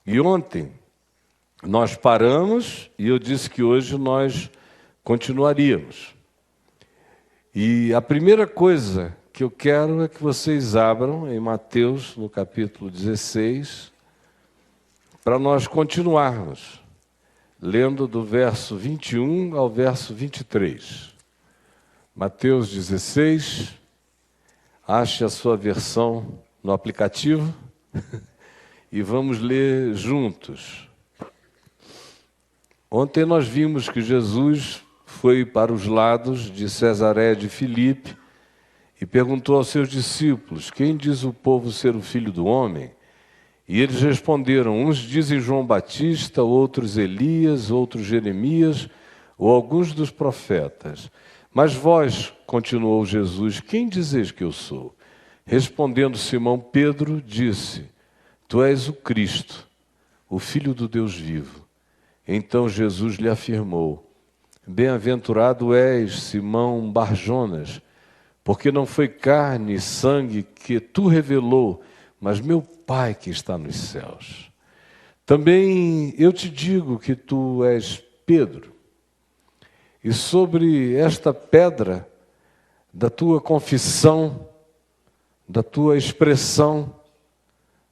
E ontem nós paramos e eu disse que hoje nós continuaríamos. E a primeira coisa que eu quero é que vocês abram em Mateus, no capítulo 16, para nós continuarmos, lendo do verso 21 ao verso 23. Mateus 16, ache a sua versão no aplicativo e vamos ler juntos. Ontem nós vimos que Jesus foi para os lados de Cesareia de Filipe e perguntou aos seus discípulos: quem diz o povo ser o Filho do Homem? E eles responderam: uns dizem João Batista, outros Elias, outros Jeremias, ou alguns dos profetas. Mas vós, continuou Jesus, quem dizeis que eu sou? Respondendo Simão Pedro, disse: tu és o Cristo, o Filho do Deus vivo. Então Jesus lhe afirmou: bem-aventurado és, Simão Barjonas, porque não foi carne e sangue que tu revelou, mas meu Pai que está nos céus. Também eu te digo que tu és Pedro, e sobre esta pedra da tua confissão, da tua expressão,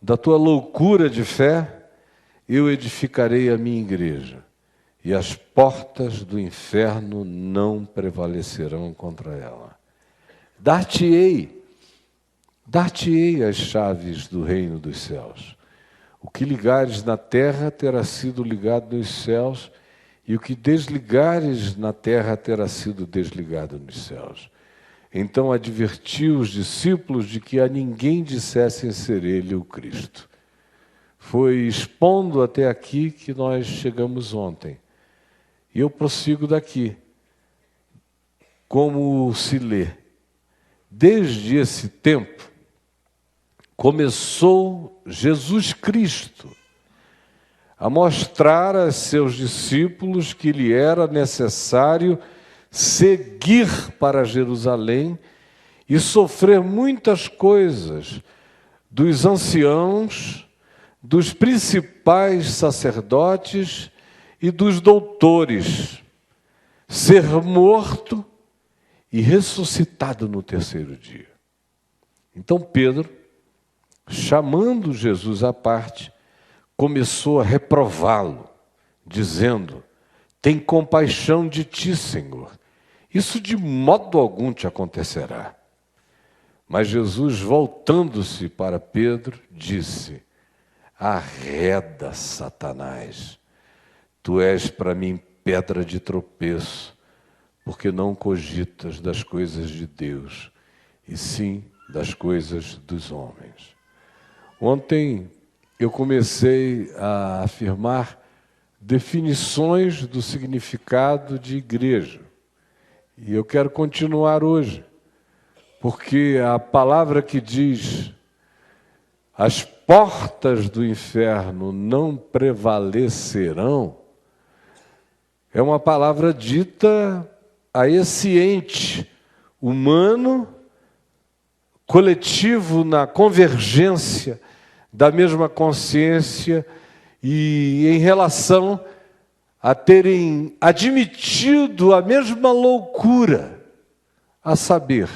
da tua loucura de fé, eu edificarei a minha igreja, e as portas do inferno não prevalecerão contra ela. Dar-te-ei as chaves do reino dos céus. O que ligares na terra terá sido ligado nos céus, e o que desligares na terra terá sido desligado nos céus. Então advertiu os discípulos de que a ninguém dissessem ser ele o Cristo. Foi expondo até aqui que nós chegamos ontem. E eu prossigo daqui. Como se lê? Desde esse tempo, começou Jesus Cristo a mostrar a seus discípulos que lhe era necessário seguir para Jerusalém e sofrer muitas coisas dos anciãos, dos principais sacerdotes e dos doutores, ser morto e ressuscitado no terceiro dia. Então Pedro, chamando Jesus à parte, começou a reprová-lo, dizendo: tem compaixão de ti, Senhor, isso de modo algum te acontecerá. Mas Jesus, voltando-se para Pedro, disse: arreda, Satanás, tu és para mim pedra de tropeço, porque não cogitas das coisas de Deus, e sim das coisas dos homens. Ontem eu comecei a afirmar definições do significado de igreja. E eu quero continuar hoje, porque a palavra que diz as portas do inferno não prevalecerão é uma palavra dita a esse ente humano, coletivo na convergência da mesma consciência e em relação a terem admitido a mesma loucura, a saber,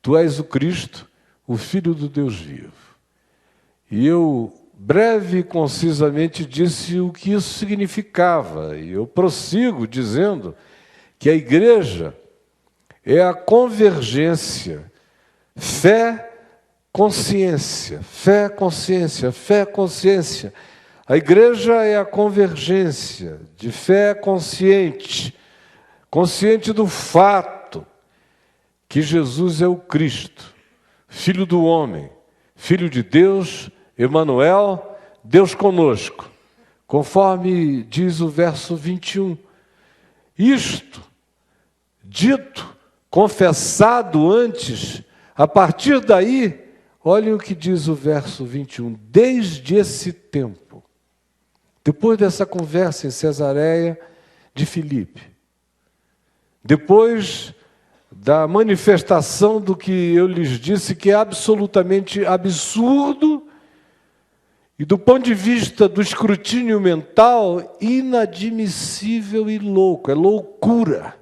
tu és o Cristo, o Filho do Deus vivo. E eu, breve e concisamente, disse o que isso significava, e eu prossigo dizendo que a igreja é a convergência, fé, consciência, fé, consciência, fé, consciência. A igreja é a convergência de fé consciente, consciente do fato que Jesus é o Cristo, Filho do homem, Filho de Deus, Emanuel, Deus conosco, conforme diz o verso 21. Isto, dito, confessado antes, a partir daí, olhem o que diz o verso 21. Desde esse tempo, depois dessa conversa em Cesareia de Filipe, depois da manifestação do que eu lhes disse, que é absolutamente absurdo e do ponto de vista do escrutínio mental, inadmissível e louco, é loucura.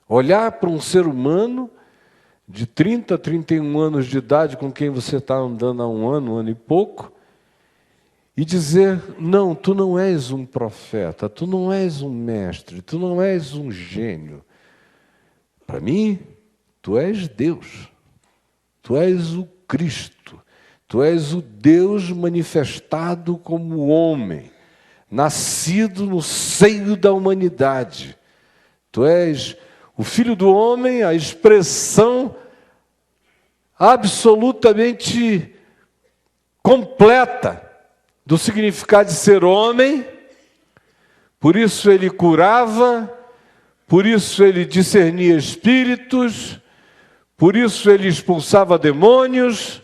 Olhar para um ser humano de 30 a 31 anos de idade, com quem você está andando há um ano e pouco, e dizer, não, tu não és um profeta, tu não és um mestre, tu não és um gênio. Para mim, tu és Deus, tu és o Cristo, tu és o Deus manifestado como homem, nascido no seio da humanidade. Tu és o Filho do Homem, a expressão absolutamente completa do significado de ser homem. Por isso ele curava, por isso ele discernia espíritos, por isso ele expulsava demônios,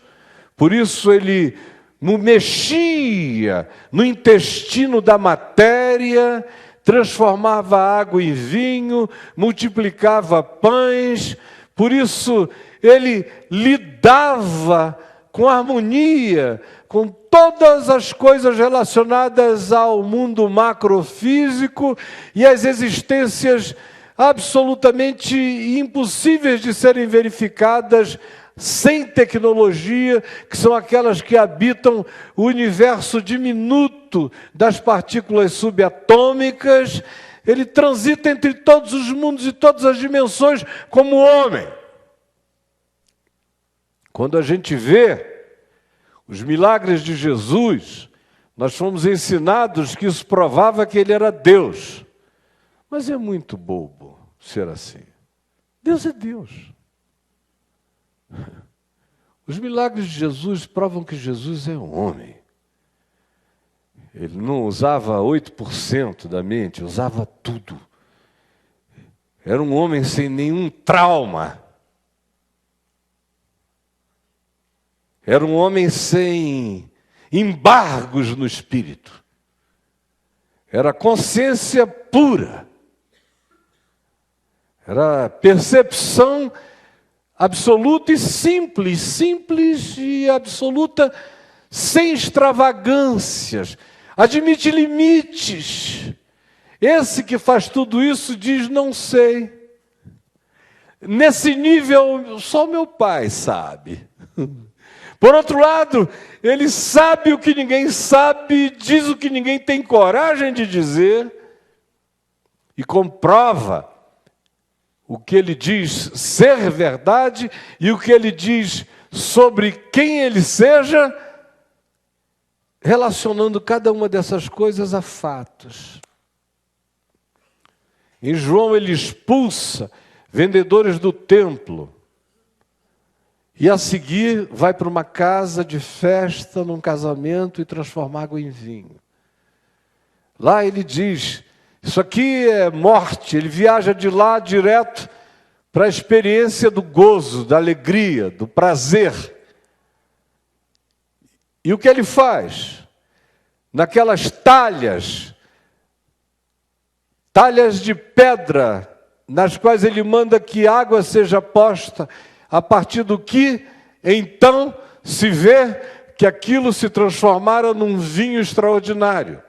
por isso ele mexia no intestino da matéria, transformava água em vinho, multiplicava pães, por isso ele lidava com harmonia, com todas as coisas relacionadas ao mundo macrofísico e às existências absolutamente impossíveis de serem verificadas sem tecnologia, que são aquelas que habitam o universo diminuto das partículas subatômicas. Ele transita entre todos os mundos e todas as dimensões como homem. Quando a gente vê os milagres de Jesus, nós fomos ensinados que isso provava que ele era Deus. Mas é muito bobo ser assim. Deus é Deus. Os milagres de Jesus provam que Jesus é um homem. Ele não usava 8% da mente, usava tudo. Era um homem sem nenhum trauma. Era um homem sem embargos no espírito. Era consciência pura. Era percepção absoluta e simples, simples e absoluta, sem extravagâncias. Admite limites. Esse que faz tudo isso diz, não sei. Nesse nível, só meu pai sabe. Por outro lado, ele sabe o que ninguém sabe, diz o que ninguém tem coragem de dizer e comprova o que ele diz ser verdade e o que ele diz sobre quem ele seja, relacionando cada uma dessas coisas a fatos. Em João ele expulsa vendedores do templo e a seguir vai para uma casa de festa, num casamento e transforma água em vinho. Lá ele diz, isso aqui é morte, ele viaja de lá direto para a experiência do gozo, da alegria, do prazer. E o que ele faz? Naquelas talhas de pedra, nas quais ele manda que água seja posta, a partir do que, então, se vê que aquilo se transformara num vinho extraordinário.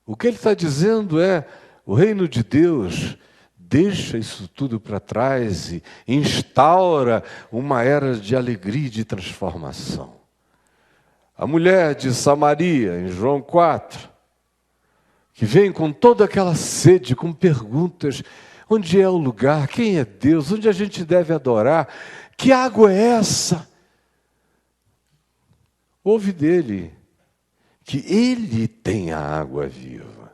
O que ele está dizendo é, o reino de Deus deixa isso tudo para trás e instaura uma era de alegria e de transformação. A mulher de Samaria, em João 4, que vem com toda aquela sede, com perguntas, onde é o lugar, quem é Deus, onde a gente deve adorar, que água é essa? Ouve dele que ele tem a água viva.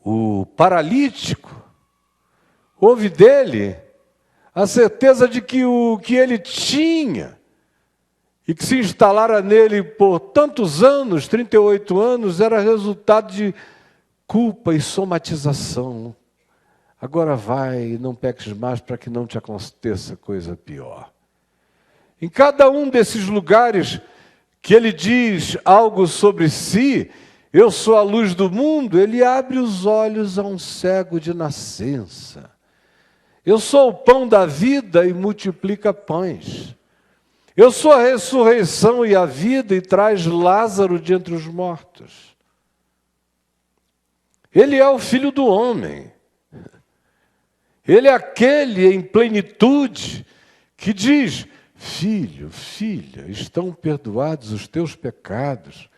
O paralítico, ouve dele a certeza de que o que ele tinha e que se instalara nele por tantos anos, 38 anos, era resultado de culpa e somatização. Agora vai e não peques mais para que não te aconteça coisa pior. Em cada um desses lugares que ele diz algo sobre si, eu sou a luz do mundo, ele abre os olhos a um cego de nascença. Eu sou o pão da vida e multiplica pães. Eu sou a ressurreição e a vida e traz Lázaro de entre os mortos. Ele é o Filho do homem. Ele é aquele em plenitude que diz: filho, filha, estão perdoados os teus pecados.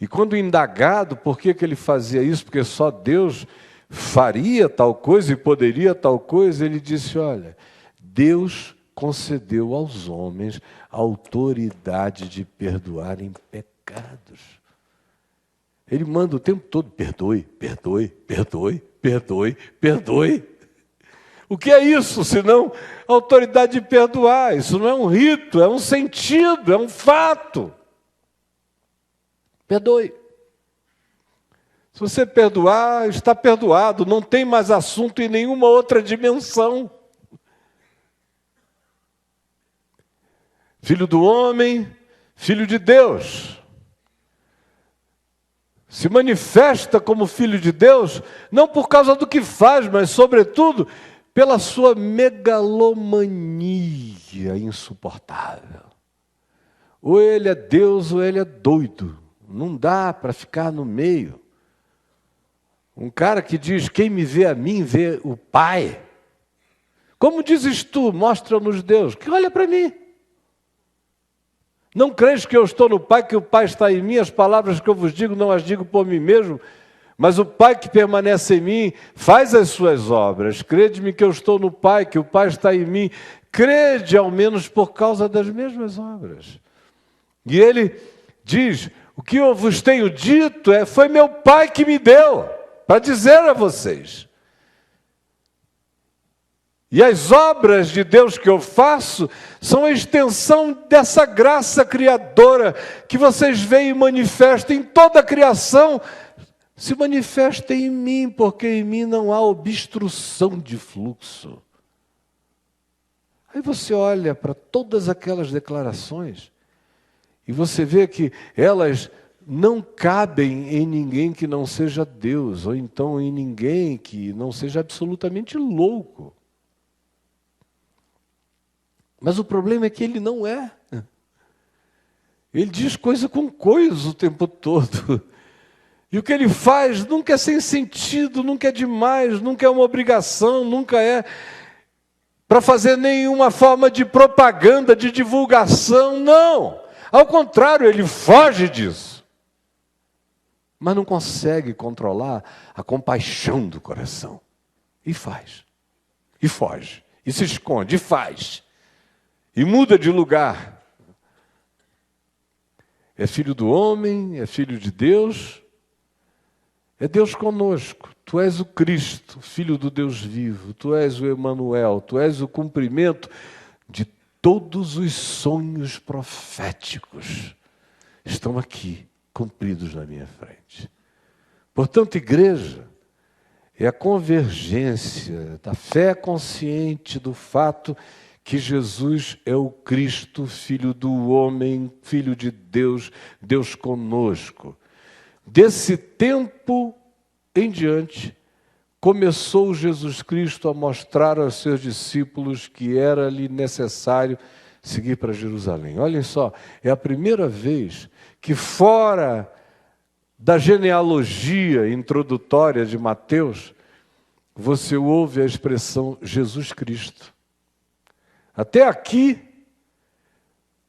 E quando indagado por que ele fazia isso, porque só Deus faria tal coisa e poderia tal coisa, ele disse: olha, Deus concedeu aos homens a autoridade de perdoarem pecados. Ele manda o tempo todo: perdoe, perdoe, perdoe, perdoe, perdoe. O que é isso, senão a autoridade de perdoar? Isso não é um rito, é um sentido, é um fato. Perdoe. Se você perdoar, está perdoado, não tem mais assunto em nenhuma outra dimensão. Filho do homem, filho de Deus. Se manifesta como filho de Deus, não por causa do que faz, mas, sobretudo, pela sua megalomania insuportável. Ou ele é Deus ou ele é doido. Não dá para ficar no meio. Um cara que diz: quem me vê a mim, vê o Pai. Como dizes tu, mostra-nos Deus, que olha para mim. Não creis que eu estou no Pai, que o Pai está em mim? As palavras que eu vos digo, não as digo por mim mesmo, mas o Pai que permanece em mim faz as suas obras. Crede-me que eu estou no Pai, que o Pai está em mim. Crede, ao menos, por causa das mesmas obras. E ele diz: o que eu vos tenho dito foi meu Pai que me deu, para dizer a vocês. E as obras de Deus que eu faço são a extensão dessa graça criadora que vocês veem e manifestam em toda a criação. Se manifesta em mim, porque em mim não há obstrução de fluxo. Aí você olha para todas aquelas declarações e você vê que elas não cabem em ninguém que não seja Deus, ou então em ninguém que não seja absolutamente louco. Mas o problema é que ele não é. Ele diz coisa com coisa o tempo todo. E o que ele faz nunca é sem sentido, nunca é demais, nunca é uma obrigação, nunca é para fazer nenhuma forma de propaganda, de divulgação, não. Ao contrário, ele foge disso. Mas não consegue controlar a compaixão do coração. E faz. E foge. E se esconde. E faz. E muda de lugar. É filho do homem, é filho de Deus. É Deus conosco. Tu és o Cristo, Filho do Deus vivo. Tu és o Emanuel. Tu és o cumprimento de todos os sonhos proféticos. Estão aqui, cumpridos na minha frente. Portanto, igreja, é a convergência da fé consciente do fato que Jesus é o Cristo, Filho do homem, Filho de Deus, Deus conosco. Desse tempo em diante, começou Jesus Cristo a mostrar aos seus discípulos que era-lhe necessário seguir para Jerusalém. Olhem só, é a primeira vez que, fora da genealogia introdutória de Mateus, você ouve a expressão Jesus Cristo. Até aqui,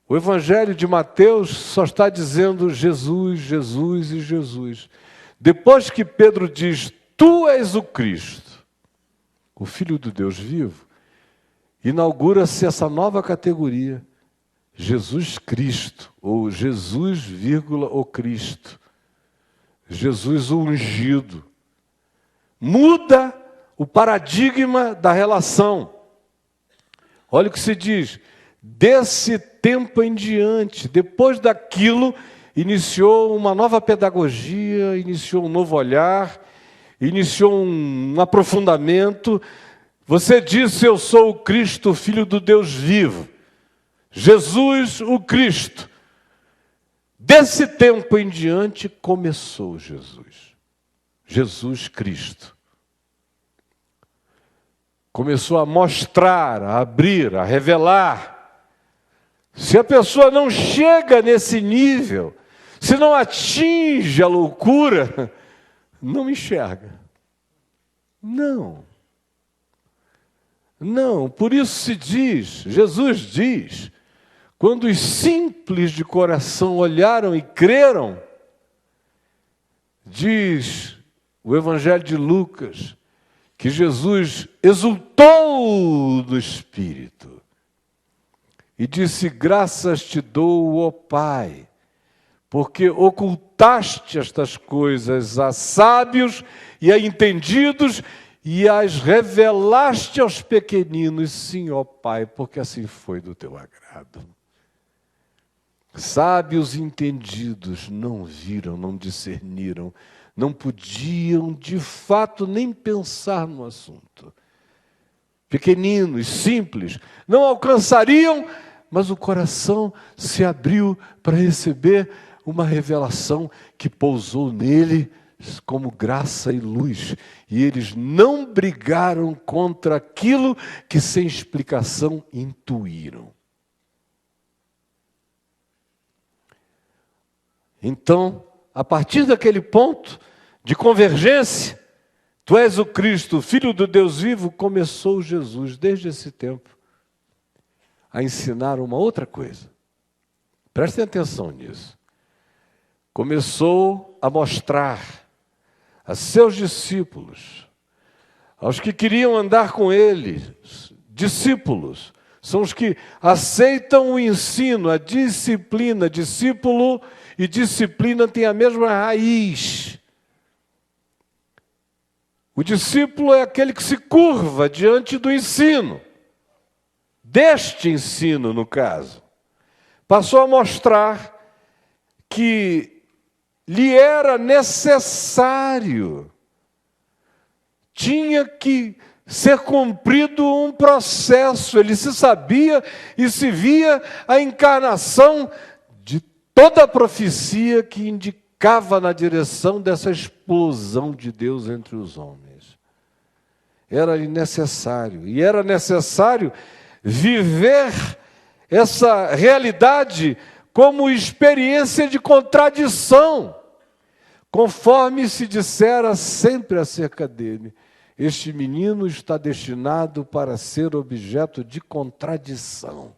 o Evangelho de Mateus só está dizendo Jesus, Jesus e Jesus. Depois que Pedro diz: tu és o Cristo, o Filho do Deus vivo, inaugura-se essa nova categoria, Jesus Cristo, ou Jesus, o Cristo. Jesus o ungido. Muda o paradigma da relação. Olha o que se diz: desse tempo em diante, depois daquilo, iniciou uma nova pedagogia, iniciou um novo olhar, iniciou um aprofundamento. Você disse: eu sou o Cristo, Filho do Deus vivo. Jesus, o Cristo. Desse tempo em diante começou Jesus. Jesus Cristo. começou a mostrar, a abrir, a revelar. Se a pessoa não chega nesse nível, se não atinge a loucura, não enxerga. Não. Não, por isso se diz, Jesus diz, quando os simples de coração olharam e creram, diz o Evangelho de Lucas, que Jesus exultou do Espírito e disse: graças te dou, ó Pai, porque ocultaste estas coisas a sábios e a entendidos e as revelaste aos pequeninos. Sim, ó Pai, porque assim foi do teu agrado. Sábios e entendidos não viram, não discerniram, não podiam de fato nem pensar no assunto. Pequeninos, simples, não alcançariam, mas o coração se abriu para receber uma revelação que pousou nele como graça e luz. E eles não brigaram contra aquilo que sem explicação intuíram. Então, a partir daquele ponto de convergência, tu és o Cristo, Filho do Deus vivo, começou Jesus, desde esse tempo, a ensinar uma outra coisa. Prestem atenção nisso. Começou a mostrar a seus discípulos, aos que queriam andar com ele, discípulos, são os que aceitam o ensino, a disciplina. Discípulo e disciplina têm a mesma raiz. O discípulo é aquele que se curva diante do ensino, deste ensino, no caso. Passou a mostrar que lhe era necessário, tinha que ser cumprido um processo. Ele se sabia e se via a encarnação de toda a profecia que indicava na direção dessa explosão de Deus entre os homens. Era-lhe necessário, e era necessário viver essa realidade como experiência de contradição, conforme se dissera sempre acerca dele: este menino está destinado para ser objeto de contradição.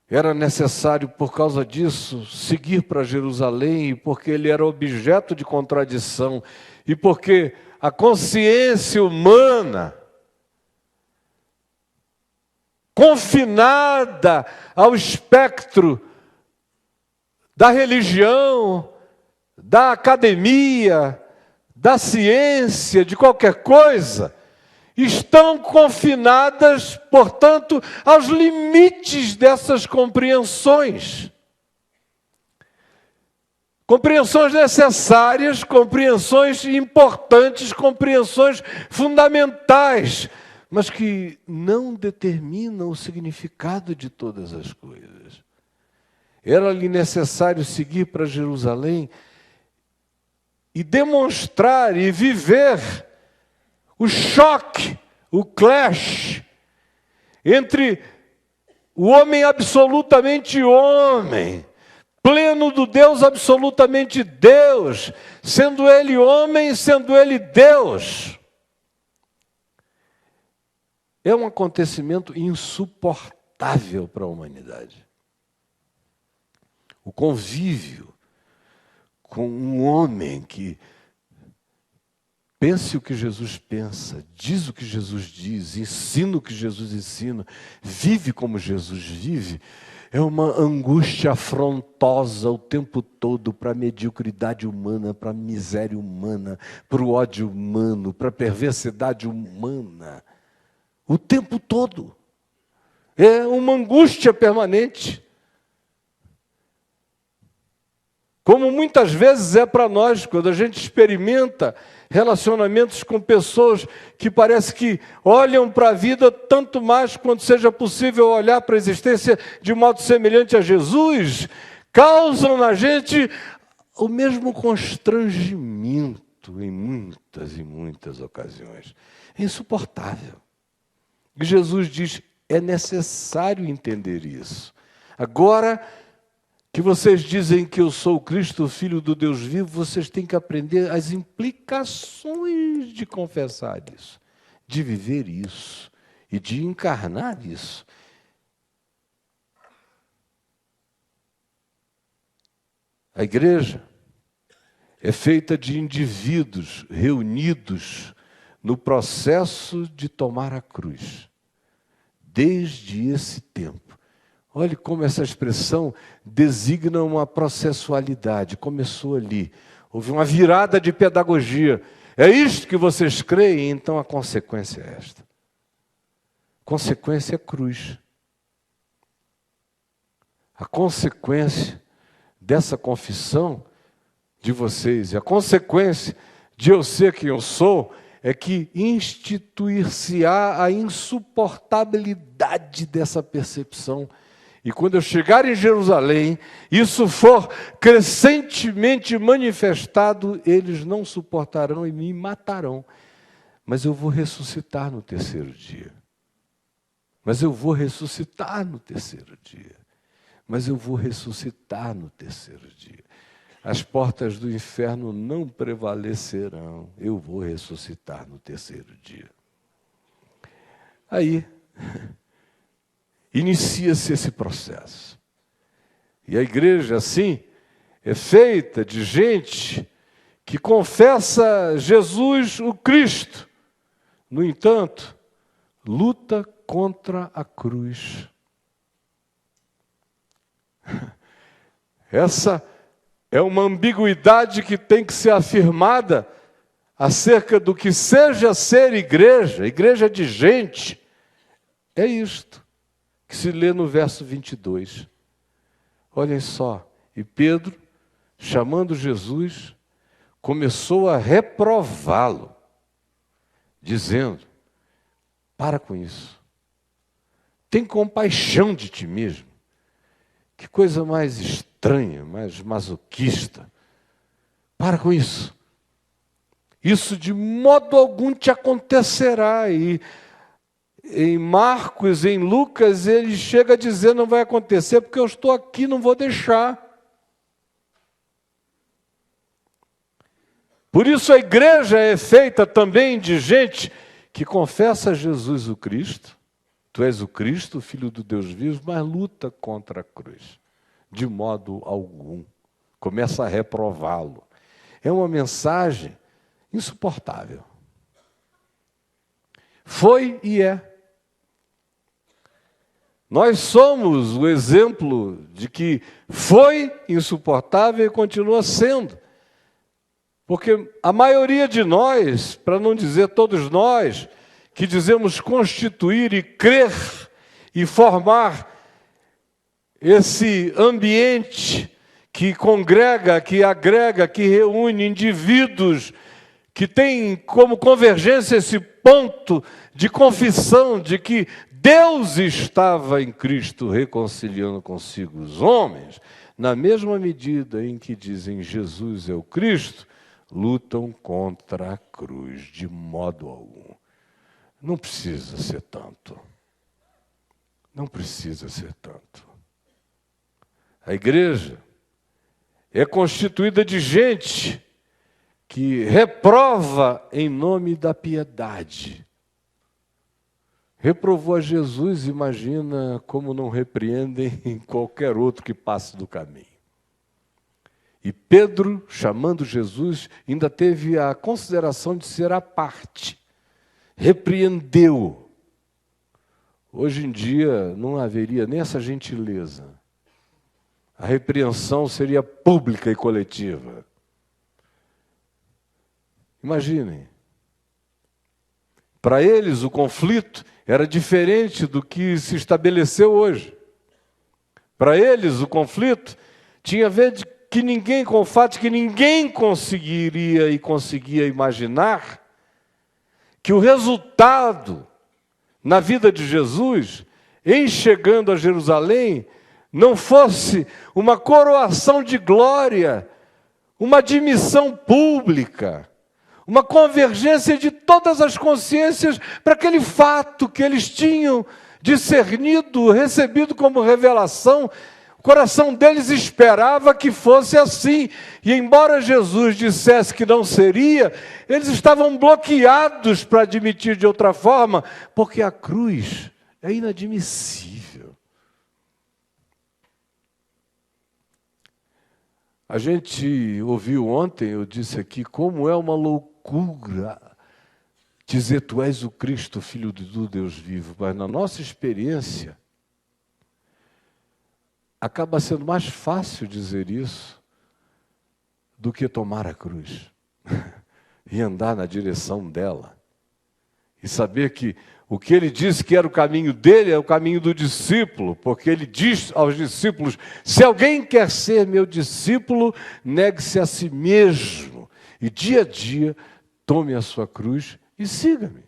Era necessário, por causa disso, seguir para Jerusalém, porque ele era objeto de contradição, e porque a consciência humana, confinada ao espectro da religião, da academia, da ciência, de qualquer coisa, estão confinadas, portanto, aos limites dessas compreensões. Compreensões necessárias, compreensões importantes, compreensões fundamentais, mas que não determinam o significado de todas as coisas. Era-lhe necessário seguir para Jerusalém e demonstrar e viver o choque, o clash entre o homem absolutamente homem, pleno do Deus absolutamente Deus, sendo ele homem, sendo ele Deus. É um acontecimento insuportável para a humanidade. O convívio com um homem que pense o que Jesus pensa, diz o que Jesus diz, ensina o que Jesus ensina, vive como Jesus vive, é uma angústia afrontosa o tempo todo para a mediocridade humana, para a miséria humana, para o ódio humano, para a perversidade humana. O tempo todo. É uma angústia permanente. Como muitas vezes é para nós, quando a gente experimenta relacionamentos com pessoas que parece que olham para a vida tanto mais quanto seja possível olhar para a existência de modo semelhante a Jesus, causam na gente o mesmo constrangimento. Cristo em muitas e muitas ocasiões. É insuportável. E Jesus diz, é necessário entender isso. Agora que vocês dizem que eu sou o Cristo, o Filho do Deus vivo, vocês têm que aprender as implicações de confessar isso, de viver isso e de encarnar isso. A igreja é feita de indivíduos reunidos no processo de tomar a cruz. Desde esse tempo. Olhe como essa expressão designa uma processualidade. Começou ali. Houve uma virada de pedagogia. É isto que vocês creem? Então a consequência é esta. Consequência é cruz. A consequência dessa confissão de vocês, e a consequência de eu ser quem eu sou, é que instituir-se-á a insuportabilidade dessa percepção. E quando eu chegar em Jerusalém, isso for crescentemente manifestado, eles não suportarão e me matarão. Mas eu vou ressuscitar no terceiro dia. Mas eu vou ressuscitar no terceiro dia. Mas eu vou ressuscitar no terceiro dia. As portas do inferno não prevalecerão. Eu vou ressuscitar no terceiro dia. Aí, inicia-se esse processo. E a igreja, assim, é feita de gente que confessa Jesus o Cristo. No entanto, luta contra a cruz. Essa é uma ambiguidade que tem que ser afirmada acerca do que seja ser igreja, igreja de gente. É isto que se lê no verso 22. Olhem só, e Pedro, chamando Jesus, começou a reprová-lo, dizendo, para com isso, tem compaixão de ti mesmo. Que coisa mais estranha, mais masoquista. Para com isso. Isso de modo algum te acontecerá. E em Marcos, em Lucas, ele chega a dizer, não vai acontecer porque eu estou aqui, não vou deixar. Por isso a igreja é feita também de gente que confessa Jesus o Cristo. Tu és o Cristo, o Filho do Deus vivo, mas luta contra a cruz. De modo algum. Começa a reprová-lo. É uma mensagem insuportável. Foi e é. Nós somos o exemplo de que foi insuportável e continua sendo. Porque a maioria de nós, para não dizer todos nós, que dizemos constituir e crer e formar esse ambiente que congrega, que agrega, que reúne indivíduos que tem como convergência esse ponto de confissão de que Deus estava em Cristo reconciliando consigo os homens, na mesma medida em que dizem Jesus é o Cristo, lutam contra a cruz de modo algum. Não precisa ser tanto. Não precisa ser tanto. A igreja é constituída de gente que reprova em nome da piedade. Reprovou a Jesus, imagina como não repreendem em qualquer outro que passe do caminho. E Pedro, chamando Jesus, ainda teve a consideração de ser à parte. Repreendeu. Hoje em dia não haveria nem essa gentileza. A repreensão seria pública e coletiva. Imaginem. Para eles o conflito era diferente do que se estabeleceu hoje. Para eles o conflito tinha a ver com o fato de que ninguém conseguiria e conseguia imaginar que o resultado na vida de Jesus, em chegando a Jerusalém, não fosse uma coroação de glória, uma admissão pública, uma convergência de todas as consciências para aquele fato que eles tinham discernido, recebido como revelação. O coração deles esperava que fosse assim. E embora Jesus dissesse que não seria, eles estavam bloqueados para admitir de outra forma, porque a cruz é inadmissível. A gente ouviu ontem, eu disse aqui, como é uma loucura dizer tu és o Cristo, Filho do Deus vivo. Mas na nossa experiência, acaba sendo mais fácil dizer isso do que tomar a cruz e andar na direção dela. E saber que o que ele disse que era o caminho dele é o caminho do discípulo, porque ele diz aos discípulos: se alguém quer ser meu discípulo, negue-se a si mesmo e dia a dia tome a sua cruz e siga-me.